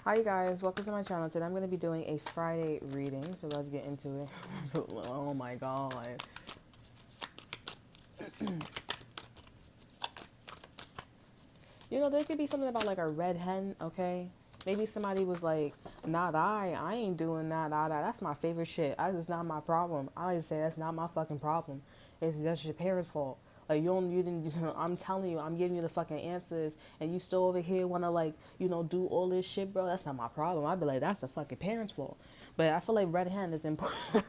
Hi you guys, welcome to my channel. Today I'm going to be doing a Friday reading, so let's get into it. Oh my god. You know, there could be something about like a red hen, okay? Maybe somebody was like, not I ain't doing that, that's my favorite shit. It's not my problem. I always say that's not my fucking problem. It's just your parents' fault. Like you didn't. I'm telling you, I'm giving you the fucking answers, and you still over here wanna like, do all this shit, bro. That's not my problem. I'd be like, that's the fucking parents' fault. But I feel like red hen is important.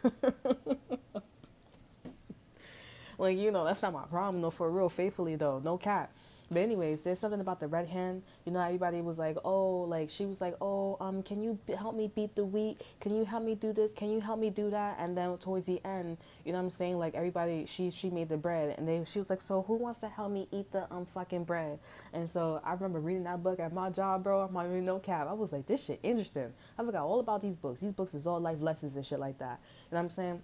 Like, that's not my problem, though, for real, faithfully, though, no cap. But anyways, there's something about the red hen. Everybody was like, oh, like, she was like, oh, can you help me beat the wheat? Can you help me do this? Can you help me do that? And then towards the end, you know what I'm saying? Like, everybody, she made the bread. And she was like, so who wants to help me eat the fucking bread? And so I remember reading that book at my job, bro. I'm like, no cap. I was like, this shit interesting. I forgot all about these books. These books is all life lessons and shit like that. You know what I'm saying?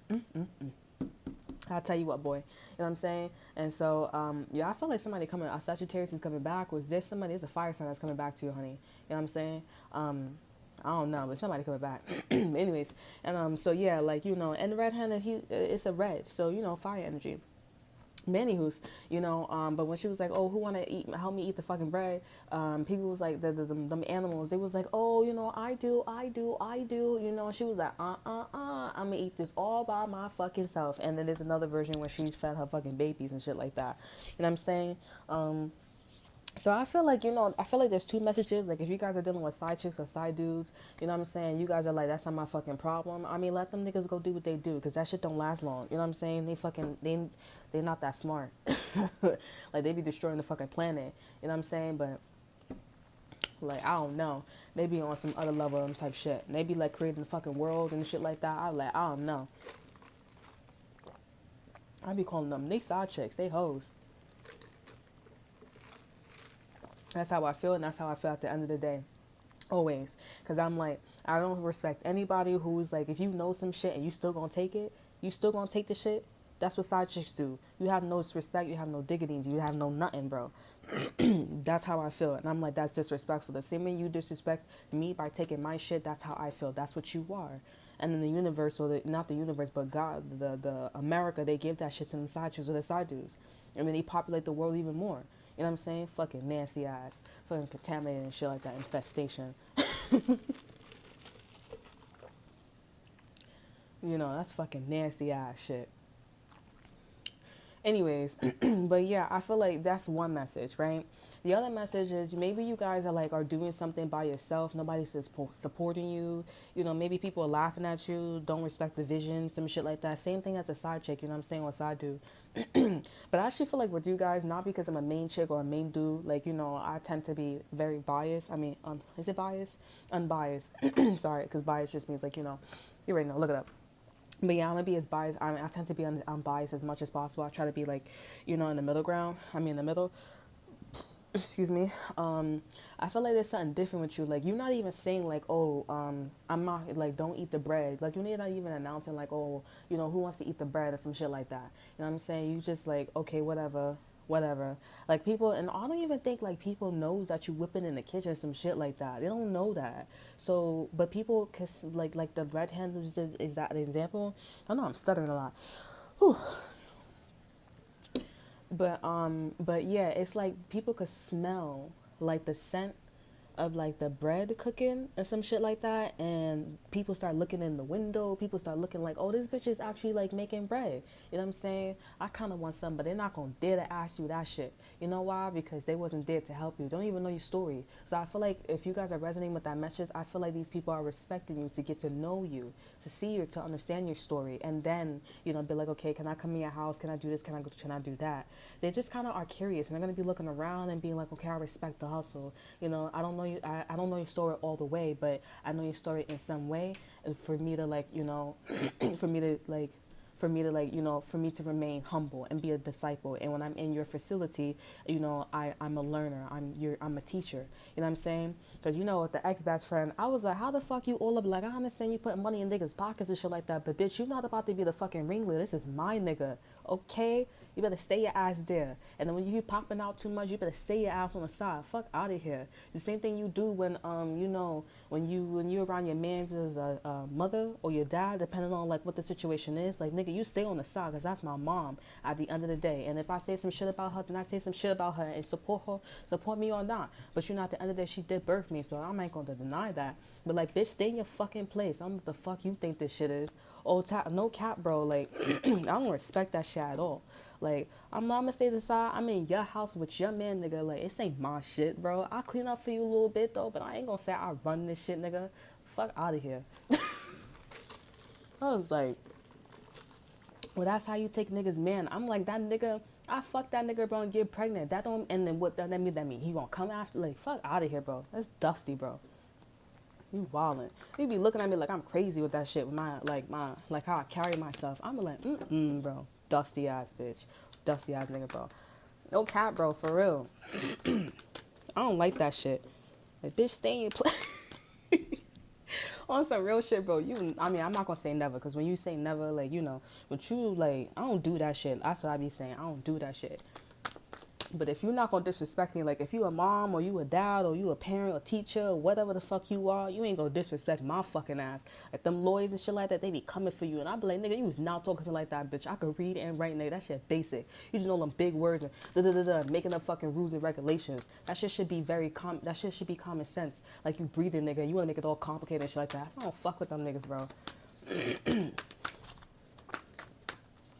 I'll tell you what, boy. You know what I'm saying? And so, yeah, I feel like somebody coming, a Sagittarius is coming back. Was there somebody, there's a fire sign that's coming back to you, honey. You know what I'm saying? I don't know, but somebody coming back. Anyways, and so yeah, like, and the red hand, it's a red. So, fire energy. Anywho's, but when she was like, oh, who want to help me eat the fucking bread? People was like, them animals, they was like, oh, I do, she was like, I'm gonna eat this all by my fucking self. And then there's another version where she's fed her fucking babies and shit like that. You know what I'm saying? So I feel like, there's two messages. Like, if you guys are dealing with side chicks or side dudes, you know what I'm saying? You guys are like, that's not my fucking problem. I mean, let them niggas go do what they do, because that shit don't last long. You know what I'm saying? They're not that smart. Like, they be destroying the fucking planet. You know what I'm saying? But, like, I don't know. They be on some other level of them type shit. They be, like, creating the fucking world and shit like that. I don't know. I be calling them, they side chicks. They hoes. That's how I feel, and that's how I feel at the end of the day. Always. Because I'm like, I don't respect anybody who's like, if you know some shit and you still gonna take it, you still gonna take the shit. That's what side chicks do. You have no respect, you have no dignity, you have no nothing, bro. That's how I feel. And I'm like, that's disrespectful. The same way you disrespect me by taking my shit, that's how I feel. That's what you are. And then the universe, or not the universe, but God, the America, they give that shit to the side chicks or the side dudes. And then they populate the world even more. You know what I'm saying? Fucking nasty ass. Fucking contaminated and shit like that. Infestation. That's fucking nasty ass shit. Anyways, but yeah, I feel like that's one message, right? The other message is maybe you guys are doing something by yourself. Nobody's supporting you. Maybe people are laughing at you, don't respect the vision, some shit like that. Same thing as a side chick, you know what I'm saying, what side dude. But I actually feel like with you guys, not because I'm a main chick or a main dude, like, I tend to be very biased. I mean, is it biased? Unbiased. Sorry, because biased just means like, you already know, look it up. But yeah, I'm gonna be as biased. I tend to be unbiased as much as possible. I try to be like, in the middle ground. In the middle. Excuse me. I feel like there's something different with you. Like, you're not even saying like, oh, I'm not like, don't eat the bread. Like, you're not even announcing like, oh, who wants to eat the bread or some shit like that. You know what I'm saying? You just like, okay, whatever. Like, people, and I don't even think like people knows that you whipping in the kitchen or some shit like that. They don't know that. So, but people, cause like the red hand is that an example? I know I'm stuttering a lot. Whew. But yeah, it's like people could smell like the scent of like the bread cooking and some shit like that, and people start looking in the window. People start looking like, oh, this bitch is actually like making bread. You know what I'm saying? I kind of want some, but they're not gonna dare to ask you that shit. You know why? Because they wasn't there to help you. Don't even know your story. So I feel like if you guys are resonating with that message, I feel like these people are respecting you to get to know you, to see you, to understand your story, and then be like, okay, can I come in your house? Can I do this? Can I do that? They just kind of are curious, and they're gonna be looking around and being like, okay, I respect the hustle. I don't know you. I don't know your story all the way, but I know your story in some way. And for me to like, for me to like, for me to remain humble and be a disciple. And when I'm in your facility, I'm a learner. I'm a teacher. You know what I'm saying? Because with the ex-best friend, I was like, how the fuck you all up? Like, I understand you putting money in niggas' pockets and shit like that, but bitch, you're not about to be the fucking ringleader. This is my nigga, okay? You better stay your ass there. And then when you popping out too much, you better stay your ass on the side. Fuck out of here. The same thing you do when you know, when you around your man's mother or your dad, depending on like what the situation is. Like, nigga, you stay on the side, because that's my mom at the end of the day. And if I say some shit about her, then I say some shit about her and support me or not. But you know, at the end of the day, she did birth me, so I'm not gonna deny that. But like, bitch, stay in your fucking place. I'm what the fuck you think this shit is. Oh, no cap, bro. Like, I don't respect that shit at all. Like, I'm gonna stay aside. I'm in your house with your man, nigga. Like, it ain't my shit, bro. I'll clean up for you a little bit, though, but I ain't gonna say I run this shit, nigga. Fuck out of here. I was like, well, that's how you take niggas, man. I'm like, that nigga, I fuck that nigga, bro, and get pregnant. That don't, and then what that mean? He gonna come after? Like, fuck out of here, bro. That's dusty, bro. You wildin'. You be looking at me like I'm crazy with that shit, with my how I carry myself. I'm like, bro. Dusty ass bitch. Dusty ass nigga, bro. No cap, bro, for real. I don't like that shit. Like, bitch, stay in your place. On some real shit, bro. I'm not gonna say never, because when you say never, like, you know, but you, like, I don't do that shit. That's what I be saying. I don't do that shit. But if you're not gonna disrespect me, like if you a mom or you a dad or you a parent or teacher or whatever the fuck you are, you ain't gonna disrespect my fucking ass. Like them lawyers and shit like that, they be coming for you, and I be like, nigga, you was not talking to me like that, bitch. I could read and write, nigga. That shit basic. You just know them big words and making up fucking rules and regulations. That shit should be that shit should be common sense. Like, you breathing, nigga. You wanna make it all complicated and shit like that. So I don't fuck with them niggas, bro.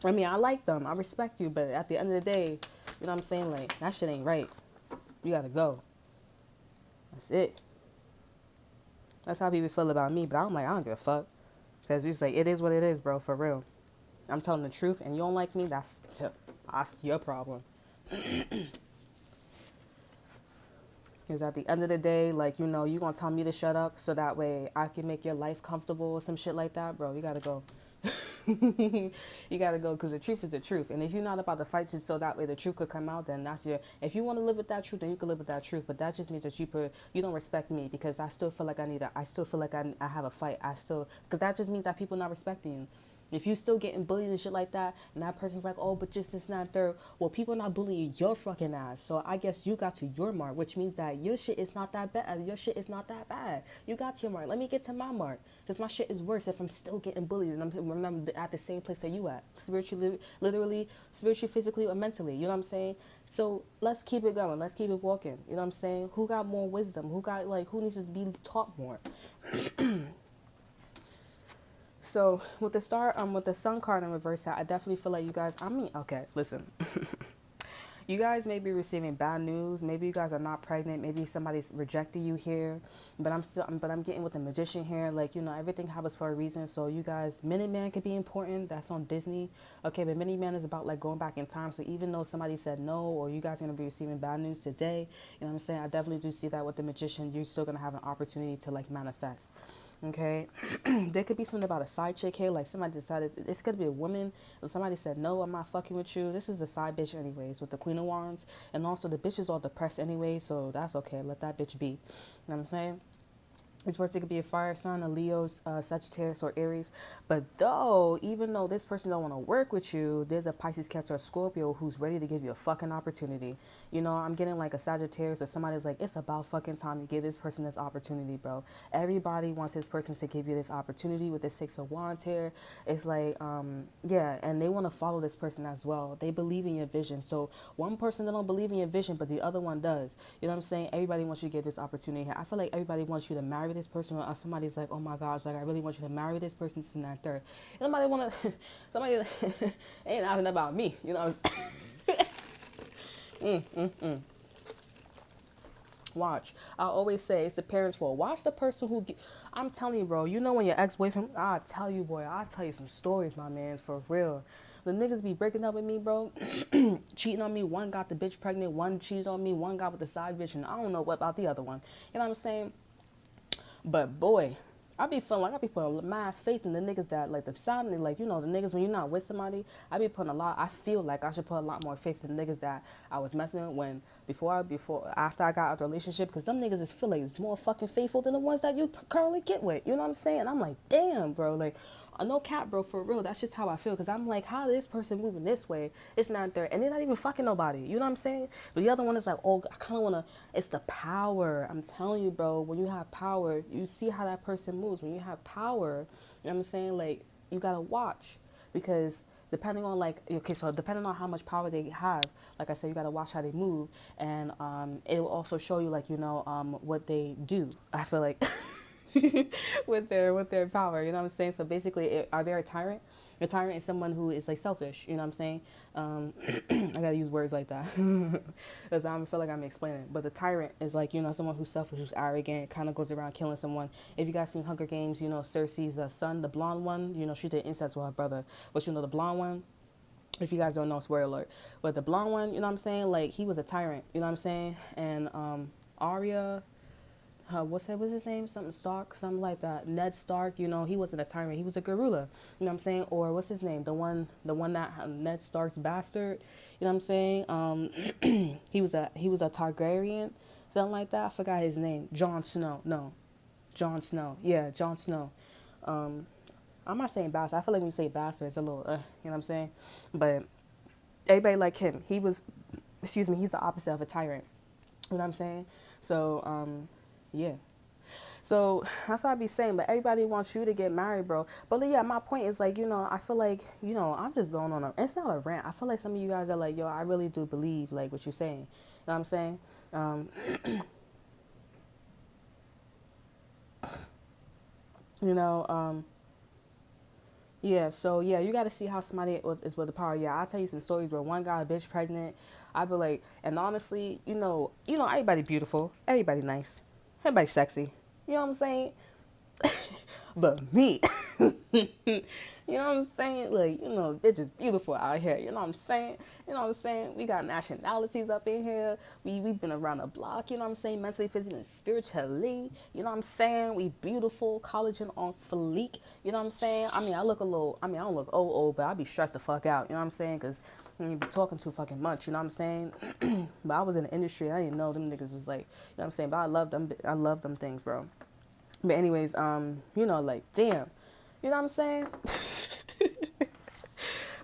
I mean, I like them. I respect you, but at the end of the day, you know what I'm saying? Like, that shit ain't right. You gotta go. That's it. That's how people feel about me, but I'm like, I don't give a fuck. Because it's like, it is what it is, bro, for real. I'm telling the truth, and you don't like me, that's your problem. Because at the end of the day, like, you know, you gonna tell me to shut up so that way I can make your life comfortable or some shit like that, bro. You gotta go. You gotta go, because the truth is the truth. And if you're not about to fight just so that way the truth could come out, then that's your, if you want to live with that truth, then you can live with that truth. But that just means that you don't respect me, because I still feel like I still feel like I have a fight. Because that just means that people not respecting you. If you still getting bullied and shit like that, and that person's like, oh, but just this, not third. Well, people are not bullying your fucking ass. So I guess you got to your mark, which means that your shit is not that bad. Your shit is not that bad. You got to your mark. Let me get to my mark. Because my shit is worse if I'm still getting bullied and I'm at the same place that you at. Spiritually, literally, spiritually, physically, or mentally. You know what I'm saying? So let's keep it going. Let's keep it walking. You know what I'm saying? Who got more wisdom? Who needs to be taught more? So with the sun card in reverse, I definitely feel like you guys, okay, listen. You guys may be receiving bad news. Maybe you guys are not pregnant. Maybe somebody's rejected you here. But I'm getting with the Magician here. Like, you know, everything happens for a reason. So you guys, Minuteman could be important. That's on Disney. Okay, but Minuteman is about like going back in time. So even though somebody said no, or you guys are going to be receiving bad news today, you know what I'm saying? I definitely do see that with the Magician. You're still going to have an opportunity to like manifest. Okay, there could be something about a side chick here, like somebody decided, it's gonna be a woman, and somebody said, no, I'm not fucking with you. This is a side bitch anyways, with the Queen of Wands, and also the bitch is all depressed anyway, so that's okay, let that bitch be. You know what I'm saying? This person could be a fire sign, a Leo, Sagittarius, or Aries. But even though this person don't want to work with you, there's a Pisces, Cancer, or Scorpio who's ready to give you a fucking opportunity. You know, I'm getting like a Sagittarius, or somebody's like, it's about fucking time you give this person this opportunity, bro. Everybody wants this person to give you this opportunity with the Six of Wands here. It's like, yeah, and they want to follow this person as well. They believe in your vision. So one person that don't believe in your vision, but the other one does. You know what I'm saying? Everybody wants you to get this opportunity here. I feel like everybody wants you to marry this person, or somebody's like, oh my gosh, like I really want you to marry this person, this and that, third. Somebody want to, somebody ain't nothing about me, you know what I'm saying? Watch. I always say it's the parents' fault. Watch the person who, I'm telling you, bro, you know when your ex-boyfriend, I'll tell you some stories, my man, for real. The niggas be breaking up with me, bro, cheating on me. One got the bitch pregnant, one cheated on me, one got with the side bitch, and I don't know what about the other one. You know what I'm saying? But boy, I be putting mad faith in the niggas that like the sounding, like, you know, the niggas when you're not with somebody. I feel like I should put a lot more faith in the niggas that I was messing with after I got out of the relationship, because them niggas feel like it's more fucking faithful than the ones that you currently get with. You know what I'm saying? I'm like, damn, bro, like, No cap, bro, for real. That's just how I feel. Because I'm like, how this person moving this way? It's not there. And they're not even fucking nobody. You know what I'm saying? But the other one is like, oh, I kind of want to, it's the power. I'm telling you, bro, when you have power, you see how that person moves. When you have power, you know what I'm saying? Like, you got to watch. Because depending on like, okay, so depending on how much power they have, like I said, you got to watch how they move. And it will also show you, like, what they do. I feel like. with their power, you know what I'm saying? So basically, are they a tyrant? A tyrant is someone who is like selfish, you know what I'm saying? I gotta use words like that because I feel like I'm explaining. But the tyrant is like, someone who's selfish, who's arrogant, kind of goes around killing someone. If you guys seen Hunger Games, Cersei's son, the blonde one, she did incest with her brother. But the blonde one, if you guys don't know, spoiler alert. But the blonde one, you know what I'm saying? Like, he was a tyrant, you know what I'm saying? And Arya, what's his name? Something Stark, something like that. Ned Stark, he wasn't a tyrant. He was a gorilla. You know what I'm saying? Or what's his name? The one that Ned Stark's bastard. You know what I'm saying? He was a Targaryen, something like that. I forgot his name. Jon Snow. No, Jon Snow. Yeah, Jon Snow. I'm not saying bastard. I feel like when you say bastard, it's a little, you know what I'm saying? But everybody like him. He's the opposite of a tyrant. You know what I'm saying? So, yeah. So that's what I be saying, but everybody wants you to get married, bro. But yeah, my point is like, I feel like, I'm just going on it's not a rant. I feel like some of you guys are like, yo, I really do believe like what you're saying. You know what I'm saying? You know, yeah, so yeah, you got to see how somebody is with the power. Yeah, I'll tell you some stories where one got a bitch pregnant. I'd be like, and honestly, everybody beautiful, everybody nice, everybody sexy. You know what I'm saying? But me, you know what I'm saying? Like, it's just beautiful out here. You know what I'm saying? You know what I'm saying? We got nationalities up in here. We've been around the block, you know what I'm saying? Mentally, physically, and spiritually. You know what I'm saying? We beautiful, collagen on fleek. You know what I'm saying? I mean, I don't look old, but I be stressed the fuck out. You know what I'm saying? Because you be talking too fucking much. You know what I'm saying? But I was in the industry. I didn't know them niggas was like, you know what I'm saying? But I love them. I love them things, bro. But anyways, like, damn. You know what I'm saying?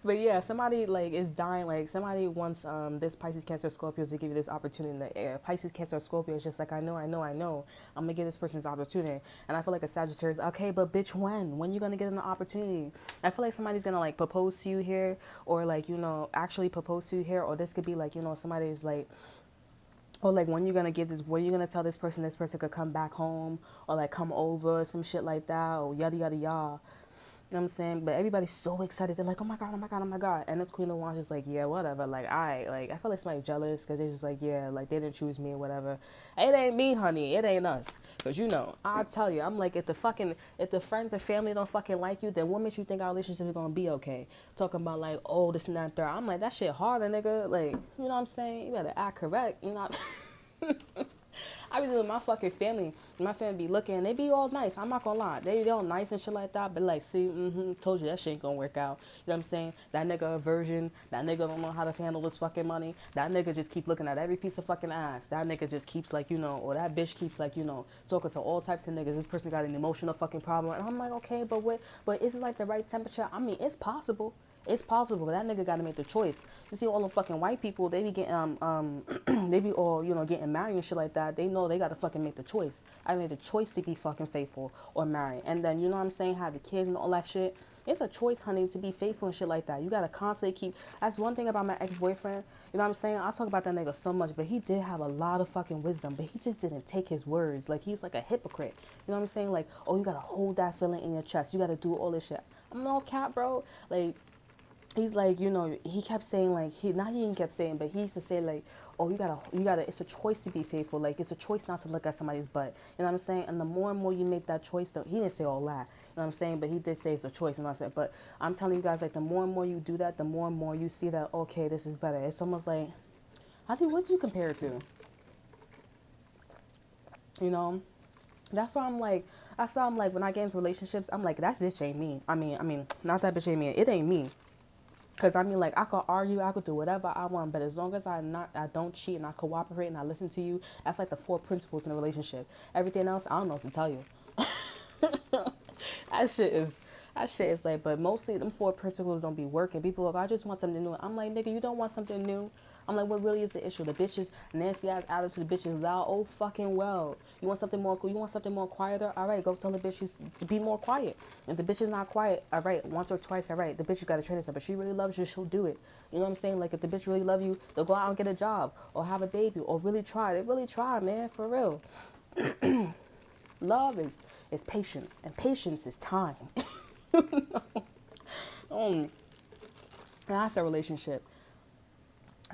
But yeah, somebody like is dying. Like somebody wants this Pisces, Cancer, Scorpios to give you this opportunity in the air. Pisces, Cancer, Scorpio is just like, I know. I'm gonna give this person this opportunity. And I feel like a Sagittarius, okay, but bitch, when you gonna get an opportunity? I feel like somebody's gonna like propose to you here, or like, actually propose to you here, or this could be like, somebody's like, or like when you're gonna tell this person could come back home, or like come over, some shit like that, or yada yada yada. You know what I'm saying? But everybody's so excited. They're like, oh my God, oh my God, oh my God. And this Queen of Wands is like, yeah, whatever. Like, I feel like somebody's jealous because they're just like, yeah, like they didn't choose me or whatever. It ain't me, honey. It ain't us. Because, I tell you, I'm like, if the friends and family don't fucking like you, then what makes you think our relationship is going to be okay? Talking about like, oh, this and that, third. I'm like, that shit harder, nigga. Like, you know what I'm saying? You better act correct. You know I be doing my fucking family. My family be looking, they be all nice. I'm not gonna lie. They all nice and shit like that. But like, see, told you that shit ain't gonna work out. You know what I'm saying? That nigga a virgin. That nigga don't know how to handle his fucking money. That nigga just keep looking at every piece of fucking ass. That nigga just keeps like, or that bitch keeps like, talking to all types of niggas. This person got an emotional fucking problem. And I'm like, okay, but is it like the right temperature? I mean, it's possible. It's possible, but that nigga got to make the choice. You see all the fucking white people, they be getting, they be all, getting married and shit like that. They know they got to fucking make the choice. I made the choice to be fucking faithful or married. And then, you know what I'm saying, have the kids and all that shit. It's a choice, honey, to be faithful and shit like that. You got to constantly keep, that's one thing about my ex-boyfriend. You know what I'm saying? I talk about that nigga so much, but he did have a lot of fucking wisdom, but he just didn't take his words. Like, he's like a hypocrite. You know what I'm saying? Like, oh, you got to hold that feeling in your chest. You got to do all this shit. I'm no cap, bro. Like, he's like, he kept saying like, he didn't kept saying, but he used to say like, oh, you gotta, it's a choice to be faithful. Like, it's a choice not to look at somebody's butt. You know what I'm saying? And the more and more you make that choice, though, he didn't say all that. You know what I'm saying? But he did say it's a choice. And I said, but I'm telling you guys, like, the more and more you do that, the more and more you see that, okay, this is better. It's almost like, what do you compare it to? That's why I'm like, when I get into relationships, I'm like, that bitch ain't me. I mean, not that bitch ain't me. It ain't me. Because like, I could argue, I could do whatever I want, but as long as I don't cheat and I cooperate and I listen to you, that's like the 4 principles in a relationship. Everything else, I don't know what to tell you. That shit is, That shit is like, but mostly them four principles don't be working. People are like, I just want something new. I'm like, nigga, you don't want something new. I'm like, what really is the issue? The bitches, nasty ass attitude, the bitches loud, oh fucking well. You want something more cool? You want something more quieter? All right, go tell the bitch she's to be more quiet. If the bitch is not quiet, all right, once or twice, all right, the bitch you gotta train herself. But she really loves you, she'll do it. You know what I'm saying? Like if the bitch really love you, they'll go out and get a job or have a baby or really try. They really try, man, for real. Love is patience, and patience is time. And that's a relationship.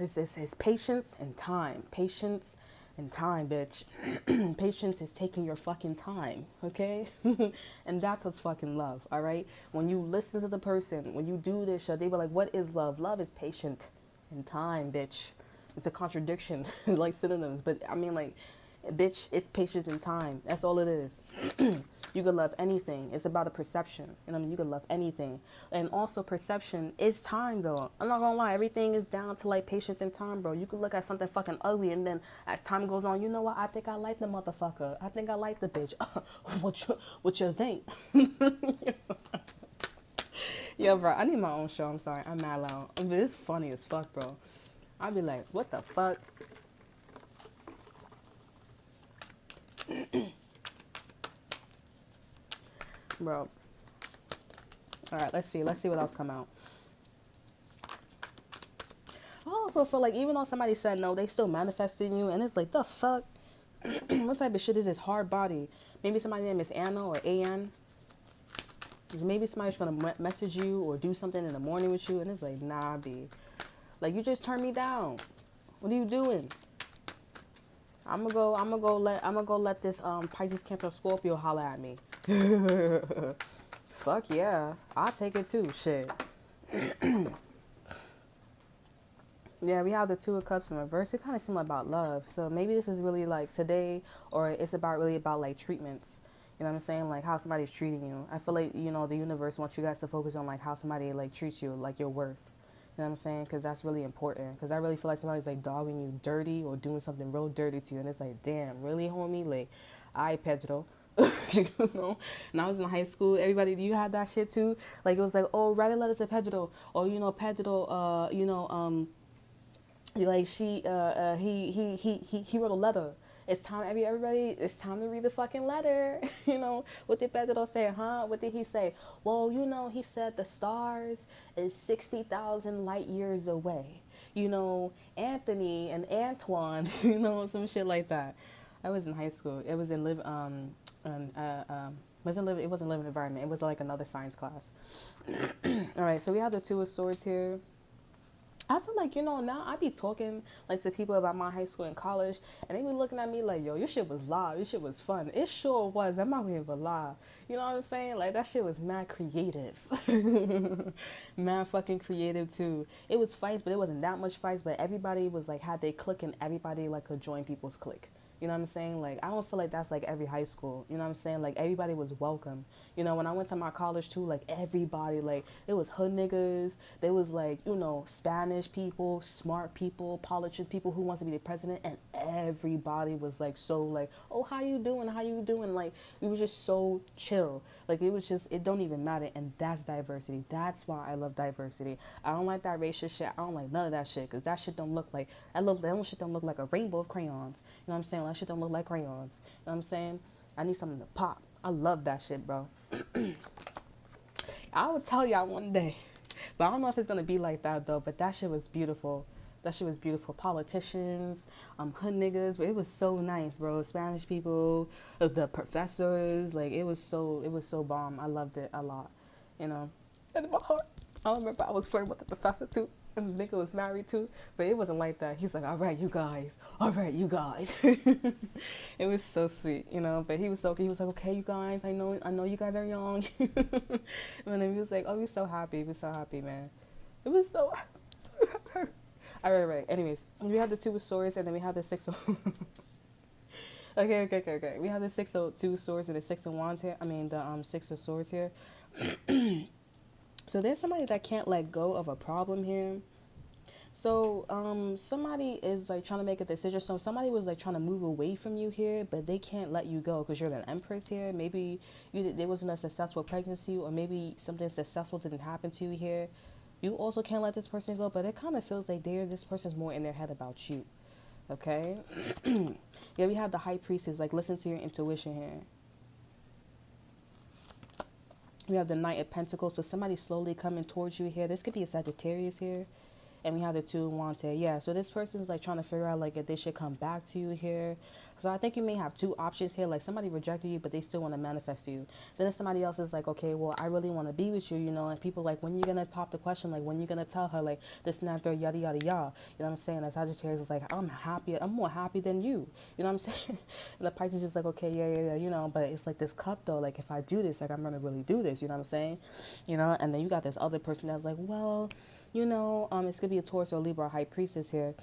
It's patience and time. Patience and time, bitch. Patience is taking your fucking time, okay? And that's what's fucking love, all right? When you listen to the person, when you do this shit, they were like, what is love? Love is patient and time, bitch. It's a contradiction, like synonyms, but I mean, like, bitch, it's patience and time. That's all it is. You can love anything. It's about a perception. You know what I mean? You can love anything. And also perception is time, though. I'm not gonna lie. Everything is down to like patience and time, bro. You can look at something fucking ugly and then as time goes on, you know what? I think I like the motherfucker. I think I like the bitch. What you think? Yo, bro, I need my own show. I'm sorry. I'm mad loud. I mean, it's funny as fuck, bro. I'd be like, what the fuck? Bro. All right, let's see what else come out. I also feel like even though somebody said no, they still manifested you, and it's like the fuck. What type of shit is this? Hard body. Maybe somebody's name is Anna or An. Maybe somebody's gonna message you or do something in the morning with you, and it's like, nah, B. Like you just turned me down. What are you doing? I'm gonna go let this Pisces, Cancer, Scorpio holler at me. Fuck yeah, I'll take it too. Shit. Yeah, we have the Two of Cups in reverse. It kind of seems like about love. So maybe this is really like today, or it's really about like treatments. You know what I'm saying? Like how somebody's treating you. I feel like, you know, the universe wants you guys to focus on like how somebody like treats you, like your worth. You know what I'm saying? Because that's really important. Because I really feel like somebody's like dogging you dirty or doing something real dirty to you. And it's like, damn, really, homie? Like, I Pedro. You know, and I was in high school, everybody, you had that shit too? Like, it was like, oh, write a letter to Pedro. Or, you know, Pedro, like he wrote a letter. It's time, everybody, it's time to read the fucking letter. You know, what did Pedro say, huh? What did he say? Well, you know, he said the stars is 60,000 light years away. You know, Anthony and Antoine, you know, some shit like that. I was in high school. It was in it wasn't living environment. It was like another science class. All right, so we have the Two of Swords here. I feel like, you know, now I be talking like to people about my high school and college, and they be looking at me like, yo, your shit was live, your shit was fun. It sure was. I'm not gonna even lie. You know what I'm saying? Like that shit was mad creative. Mad fucking creative too. It was fights, but it wasn't that much fights, but everybody was like had they click and everybody like could join people's clique. You know what I'm saying? Like, I don't feel like that's like every high school. You know what I'm saying? Like, everybody was welcome. You know, when I went to my college too, like, everybody, like, it was hood niggas. There was, like, you know, Spanish people, smart people, politicians, people who wants to be the president. And everybody was, like, so, like, oh, how you doing? How you doing? Like, we were just so chill. Like, it was just, it don't even matter. And that's diversity. That's why I love diversity. I don't like that racist shit. I don't like none of that shit. Because that shit don't look like, that shit don't look like a rainbow of crayons. You know what I'm saying? That shit don't look like crayons. You know what I'm saying? I need something to pop. I love that shit, bro. I will tell y'all one day. But I don't know if it's going to be like that, though. But that shit was beautiful. That shit was beautiful. Politicians, hood niggas. But it was so nice, bro. Spanish people, the professors. Like, it was so bomb. I loved it a lot, you know. And in my heart, I remember I was flirting with the professor, too. And the nigga was married too, but it wasn't like that. He's like, all right, you guys. It was so sweet, you know. But he was like, okay, you guys, I know you guys are young. And then he was like, oh, we're so happy, man. It was so. all right. Anyways, we have the Two of Swords, and then we have the Six of. Okay. We have the Two of Swords and the Six of Wands here. I mean, the Six of Swords here. So there's somebody that can't let go of a problem here. So, somebody is like trying to make a decision. So somebody was like trying to move away from you here, but they can't let you go because you're an empress here. Maybe there wasn't a successful pregnancy, or maybe something successful didn't happen to you here. You also can't let this person go, but it kind of feels like this person's more in their head about you. Okay. Yeah, we have the high priestess. Like, listen to your intuition here. We have the Knight of Pentacles. So somebody slowly coming towards you here. This could be a Sagittarius here. And we have the Two of Wands here. Yeah, so this person's like trying to figure out like if they should come back to you here. So I think you may have two options here. Like, somebody rejected you, but they still want to manifest you. Then if somebody else is like, okay, well, I really want to be with you, you know. And people like, when you gonna pop the question, like, when you gonna tell her, like, this and that, third, yada yada yada. You know what I'm saying? That Sagittarius is like, I'm happy. I'm more happy than you. You know what I'm saying? And the Pisces is just like, okay, yeah, you know. But it's like this cup though. Like, if I do this, like, I'm gonna really do this. You know what I'm saying? You know. And then you got this other person that's like, well, you know, it's gonna be a Taurus or Libra high priestess here,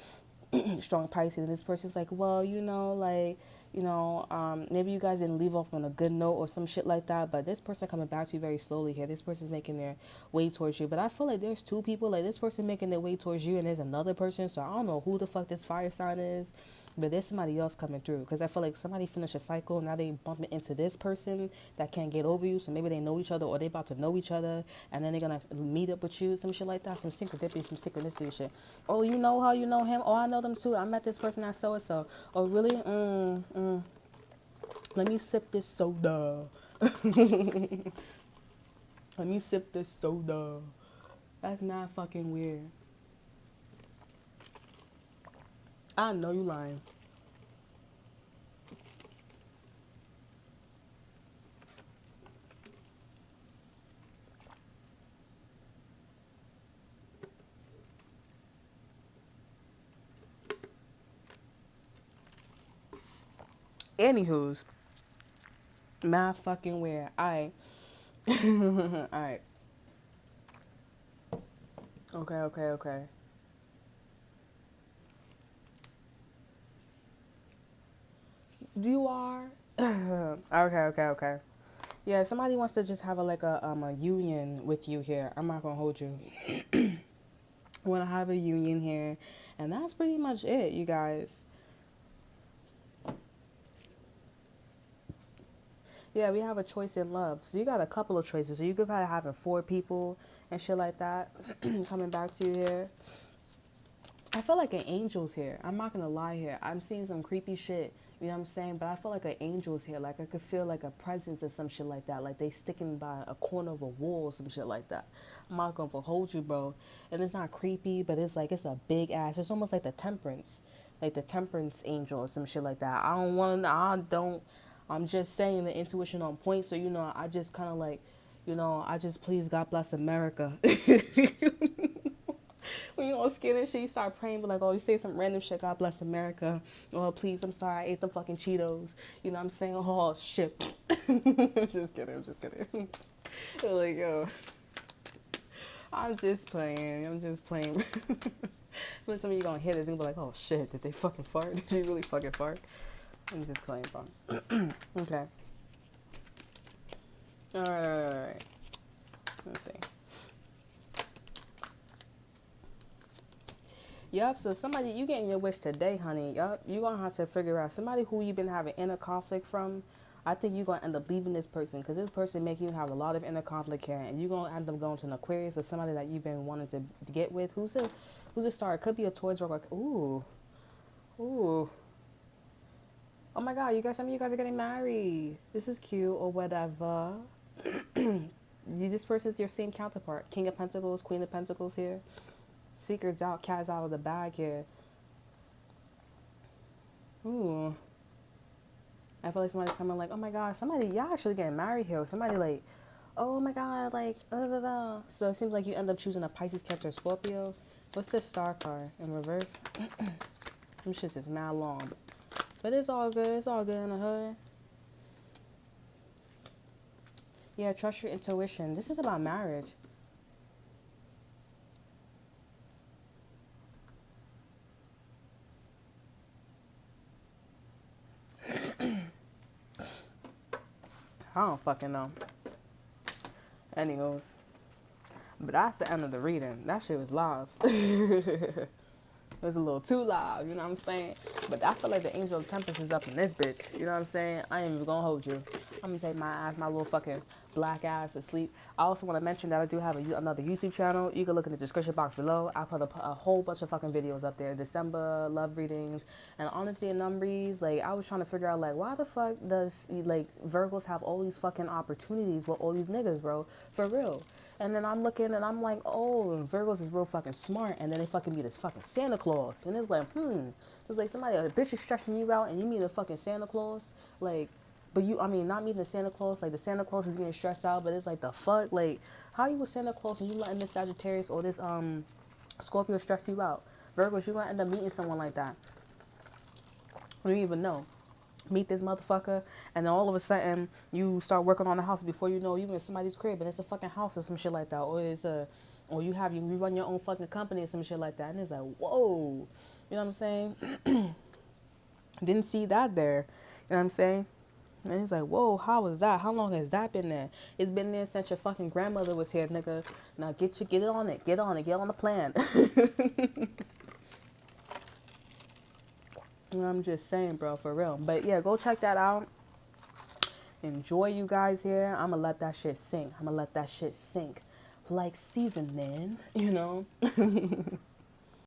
strong Pisces, and this person's like, well, you know, like, you know, maybe you guys didn't leave off on a good note or some shit like that, but this person coming back to you very slowly here. This person's making their way towards you, but I feel like there's two people, like this person making their way towards you, and there's another person, so I don't know who the fuck this fire sign is. But there's somebody else coming through because I feel like somebody finished a cycle. Now they bumping into this person that can't get over you. So maybe they know each other or they about to know each other. And then they're going to meet up with you. Some shit like that. Some synchronicity, some synchronicity shit. Oh, you know her? You know him? Oh, I know them too. I met this person at so-and-so. Oh, really? Let me sip this soda. Let me sip this soda. That's not fucking weird. I know you lying. Anywho's, mad fucking weird. Alright. Alright. Okay. You are? Okay. Yeah, somebody wants to just have a union with you here. I'm not gonna hold you. Want to have a union here, and that's pretty much it, you guys. Yeah, we have a choice in love. So you got a couple of choices. So you could probably having four people and shit like that coming back to you here. I feel like an angel's here. I'm not gonna lie here. I'm seeing some creepy shit. You know what I'm saying? But I feel like an angel's here. Like, I could feel like a presence or some shit like that. Like they sticking by a corner of a wall or some shit like that. I'm not gonna hold you, bro. And it's not creepy, but it's like it's a big ass. It's almost like the temperance. Like the temperance angel or some shit like that. I don't I'm just saying the intuition on point. So, you know, I just kinda like, you know, I just please God bless America. When you're all scared and shit, you start praying, but like, oh, you say some random shit, God bless America. Oh, please, I'm sorry, I ate the fucking Cheetos. You know what I'm saying? Oh, shit. I'm just kidding. Like, yo, I'm just playing. But some of you gonna hear this and be like, oh, shit, did they fucking fart? Did you really fucking fart? I'm just playing, bro. Okay. Alright. Let's see. Yup, so somebody, you getting your wish today, honey. Yup, you going to have to figure out somebody who you've been having inner conflict from. I think you're going to end up leaving this person because this person making you have a lot of inner conflict here. And you're going to end up going to an Aquarius or somebody that you've been wanting to get with. Who's a star? It could be a Taurus. Ooh. Oh my God, some of you guys are getting married. This is cute or whatever. This person's your same counterpart. King of Pentacles, Queen of Pentacles here. Secrets out, cats out of the bag here. Ooh. I feel like somebody's coming like, oh my God, y'all actually getting married here. Somebody like, oh my God, like, So it seems like you end up choosing a Pisces, Cancer, Scorpio. What's this star card in reverse? Them shits is mad long. But it's all good. It's all good in the hood. Yeah, trust your intuition. This is about marriage. I don't fucking know. Anyways, But that's the end of the reading. That shit was live. It was a little too loud, you know what I'm saying? But I feel like the angel of tempest is up in this bitch, you know what I'm saying? I ain't even gonna hold you. I'm gonna take my ass, my little fucking black ass to sleep. I also want to mention that I do have another YouTube channel. You can look in the description box below. I put a whole bunch of fucking videos up there. December love readings. And honestly, in numbers, like, I was trying to figure out, like, why the fuck does, like, Virgos have all these fucking opportunities with all these niggas, bro? For real. And then I'm looking and I'm like, oh, Virgos is real fucking smart. And then they fucking meet this fucking Santa Claus. And it's like, It's like somebody, a bitch is stressing you out and you meet a fucking Santa Claus. Like, but you, I mean, not meeting the Santa Claus. Like, the Santa Claus is getting stressed out. But it's like, the fuck? Like, how you with Santa Claus and you letting this Sagittarius or this Scorpio stress you out? Virgos, you gonna end up meeting someone like that. You don't even know. Meet this motherfucker, and then all of a sudden you start working on the house. Before you know, you in somebody's crib and it's a fucking house or some shit like that, or or you run your own fucking company or some shit like that, and it's like, whoa, you know what I'm saying? Didn't see that there, you know what I'm saying? And it's like, whoa, how was that? How long has that been there? It's been there since your fucking grandmother was here, nigga. Now get it on it, get on the plan. I'm just saying, bro, for real. But yeah, go check that out. Enjoy, you guys here. I'm gonna let that shit sink. I'm gonna let that shit sink like seasoning, you know?